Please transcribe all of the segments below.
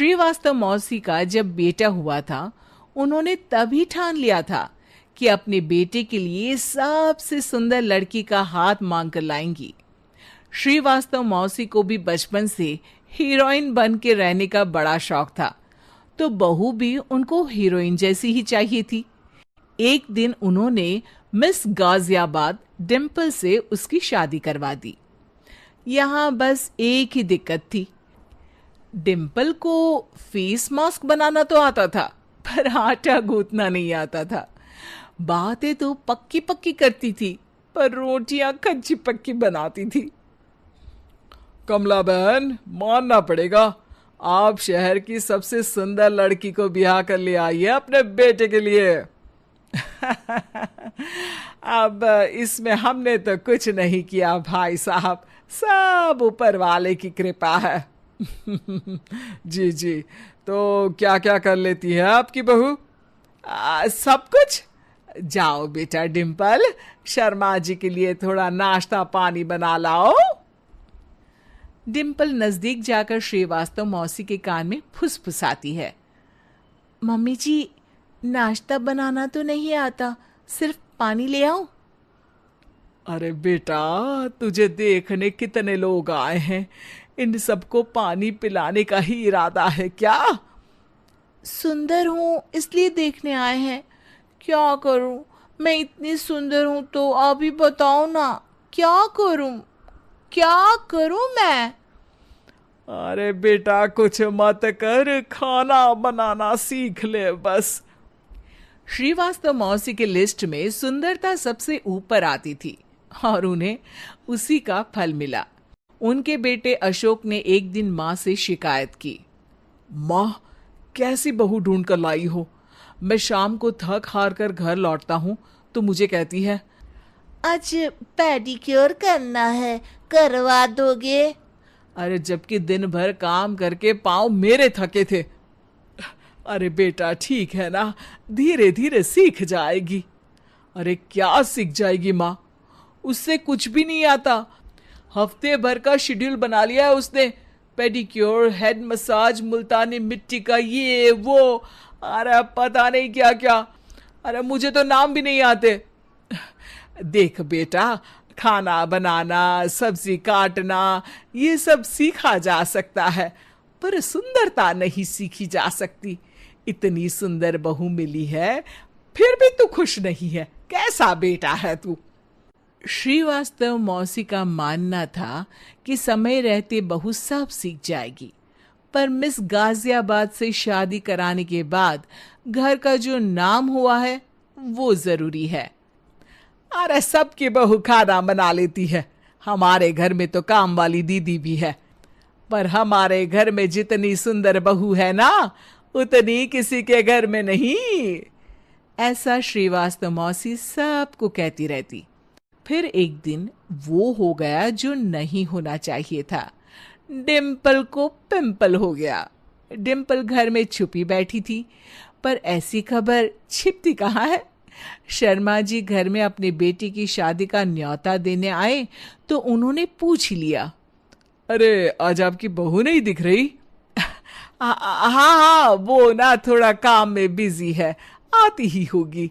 श्रीवास्तव मौसी का जब बेटा हुआ था, उन्होंने तभी ठान लिया था कि अपने बेटे के लिए सबसे सुंदर लड़की का हाथ मांग कर लाएंगी। श्रीवास्तव मौसी को भी बचपन से हीरोइन बन के रहने का बड़ा शौक था, तो बहू भी उनको हीरोइन जैसी ही चाहिए थी। एक दिन उन्होंने मिस गाजियाबाद डिम्पल से उसकी शादी करवा दी। यहाँ बस एक ही दिक्कत थी, डिम्पल को फेस मास्क बनाना तो आता था, पर आटा गूंथना नहीं आता था। बातें तो पक्की पक्की करती थी, पर रोटियां कच्ची पक्की बनाती थी। कमला बहन, मानना पड़ेगा, आप शहर की सबसे सुंदर लड़की को ब्याह कर ले आई है अपने बेटे के लिए। अब इसमें हमने तो कुछ नहीं किया भाई साहब, सब ऊपर वाले की कृपा है। जी जी, तो क्या क्या कर लेती है आपकी बहू? सब कुछ। जाओ बेटा डिम्पल, शर्मा जी के लिए थोड़ा नाश्ता पानी बना लाओ। डिम्पल नजदीक जाकर श्रीवास्तव मौसी के कान में फुसफुसाती है। मम्मी जी, नाश्ता बनाना तो नहीं आता, सिर्फ पानी ले आओ। अरे बेटा, तुझे देखने कितने लोग आए हैं, इन सबको पानी पिलाने का ही इरादा है क्या? सुंदर हूं इसलिए देखने आए हैं। क्या करूं, मैं इतनी सुंदर हूं तो आप ही बताओ ना, क्या करूं मैं? अरे बेटा, कुछ मत कर, खाना बनाना सीख ले बस। श्रीवास्तव मौसी के लिस्ट में सुंदरता सबसे ऊपर आती थी और उन्हें उसी का फल मिला। उनके बेटे अशोक ने एक दिन माँ से शिकायत की। माँ, कैसी बहू ढूंढ कर लाई हो? मैं शाम को थक हार कर घर लौटता हूँ तो मुझे कहती है, आज पेडिक्योर करना है, करवा दोगे? अरे जबकि दिन भर काम करके पाँव मेरे थके थे। अरे बेटा ठीक है ना, धीरे धीरे सीख जाएगी। अरे क्या सीख जाएगी माँ, उससे कुछ भी नहीं आता। हफ्ते भर का शेड्यूल बना लिया है उसने, पेडिक्योर, हेड मसाज, मुल्तानी मिट्टी का ये वो, अरे पता नहीं क्या क्या। अरे मुझे तो नाम भी नहीं आते। देख बेटा, खाना बनाना, सब्जी काटना, ये सब सीखा जा सकता है, पर सुंदरता नहीं सीखी जा सकती। इतनी सुंदर बहू मिली है, फिर भी तू खुश नहीं है। कैसा बेटा है तू? श्रीवास्तव मौसी का मानना था कि समय रहते बहू सब सीख जाएगी, पर मिस गाजियाबाद से शादी कराने के बाद घर का जो नाम हुआ है वो जरूरी है। अरे सबकी बहू खाना बना लेती है, हमारे घर में तो काम वाली दीदी भी है, पर हमारे घर में जितनी सुंदर बहू है ना, उतनी किसी के घर में नहीं। ऐसा श्रीवास्तव मौसी सबको कहती रहती। फिर एक दिन वो हो गया जो नहीं होना चाहिए था। डिम्पल को पिंपल हो गया। डिम्पल घर में छुपी बैठी थी, पर ऐसी खबर छिपती कहाँ है। शर्मा जी घर में अपने बेटी की शादी का न्योता देने आए तो उन्होंने पूछ ही लिया, अरे आज आपकी बहू नहीं दिख रही? हाँ, वो ना थोड़ा काम में बिजी है, आती ही होगी।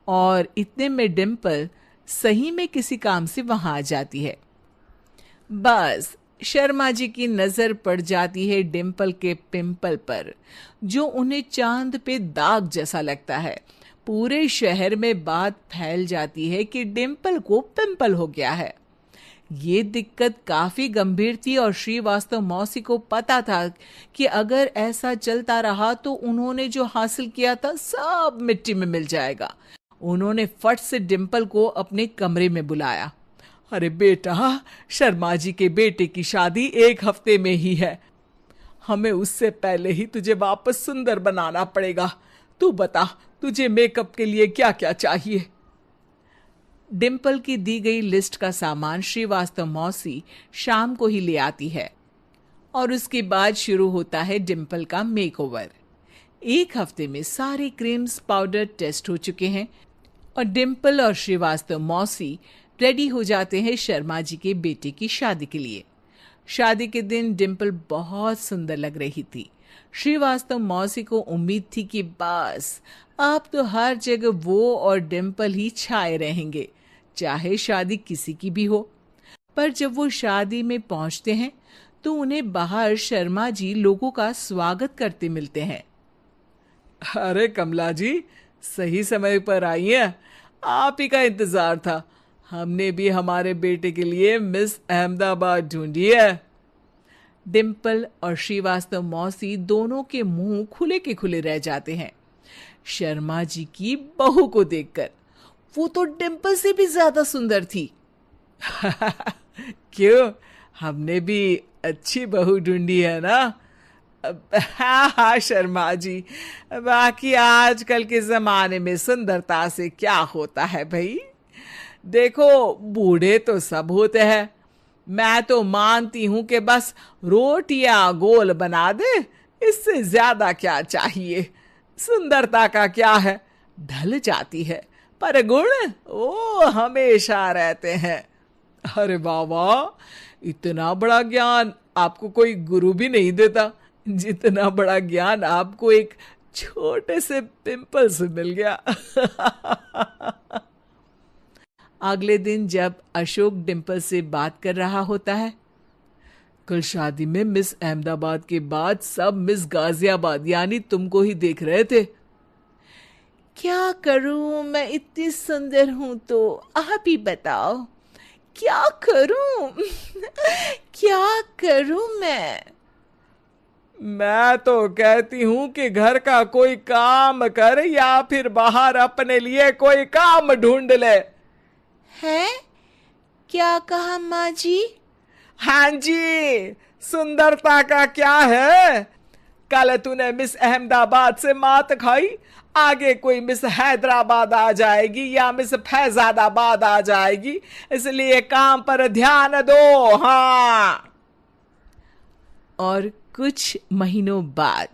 और इतने में डिम्पल सही में किसी काम से वहां आ जाती है। बस शर्मा जी की नजर पड़ जाती है डिम्पल के पिंपल पर, जो उन्हें चांद पे दाग जैसा लगता है। पूरे शहर में बात फैल जाती है कि डिम्पल को पिंपल हो गया है। ये दिक्कत काफी गंभीर थी और श्रीवास्तव मौसी को पता था कि अगर ऐसा चलता रहा तो उन्होंने जो हासिल किया था सब मिट्टी में मिल जाएगा। उन्होंने फट से डिम्पल को अपने कमरे में बुलाया। अरे बेटा, शर्मा जी के बेटे की शादी 1 हफ्ते में ही है, हमें उससे पहले ही तुझे वापस सुंदर बनाना पड़ेगा। तू बता, तुझे मेकअप के लिए क्या क्या चाहिए? डिम्पल की दी गई लिस्ट का सामान श्रीवास्तव मौसी शाम को ही ले आती है और उसके बाद शुरू होता है डिम्पल का मेकओवर। 1 हफ्ते में सारे क्रीम्स पाउडर टेस्ट हो चुके हैं और डिम्पल और श्रीवास्तव मौसी रेडी हो जाते हैं शर्मा जी के बेटे की शादी के लिए। शादी के दिन डिम्पल बहुत सुंदर लग रही थी। श्रीवास्तव मौसी को उम्मीद थी कि बस अब तो हर जगह वो और डिम्पल ही छाए रहेंगे, चाहे शादी किसी की भी हो। पर जब वो शादी में पहुंचते हैं तो उन्हें बाहर शर्मा जी लोगों का स्वागत करते मिलते हैं। अरे कमला जी, सही समय पर आई हैं। आप ही का इंतजार था। हमने भी हमारे बेटे के लिए मिस अहमदाबाद ढूंढी है। डिम्पल और श्रीवास्तव मौसी दोनों के मुंह खुले के खुले रह जाते हैं शर्मा जी की बहू को देखकर। वो तो डिम्पल से भी ज्यादा सुंदर थी। क्यों, हमने भी अच्छी बहू ढूंढी है ना? हाँ हाँ शर्मा जी, बाकी आजकल के जमाने में सुंदरता से क्या होता है भाई। देखो, बूढ़े तो सब होते हैं। मैं तो मानती हूं कि बस रोटियां गोल बना दे, इससे ज्यादा क्या चाहिए। सुंदरता का क्या है, ढल जाती है, पर गुण वो हमेशा रहते हैं। अरे वाह वाह, इतना बड़ा ज्ञान आपको कोई गुरु भी नहीं देता जितना बड़ा ज्ञान आपको एक छोटे से पिंपल से मिल गया। अगले दिन जब अशोक डिम्पल से बात कर रहा होता है, कल शादी में मिस अहमदाबाद के बाद सब मिस गाजियाबाद यानी तुमको ही देख रहे थे। क्या करूं, मैं इतनी सुंदर हूं तो आप ही बताओ क्या करूं। क्या करूं मैं तो कहती हूं कि घर का कोई काम कर या फिर बाहर अपने लिए कोई काम ढूंढ ले। हैं? क्या कहा माँ जी? हाँ जी, सुंदरता का क्या है। कल तूने मिस अहमदाबाद से मात खाई, आगे कोई मिस हैदराबाद आ जाएगी या मिस फैजादाबाद आ जाएगी, इसलिए काम पर ध्यान दो। हाँ। और कुछ महीनों बाद,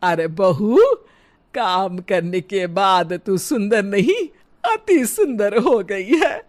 अरे बहू, काम करने के बाद तू सुंदर नहीं, अति सुंदर हो गई है।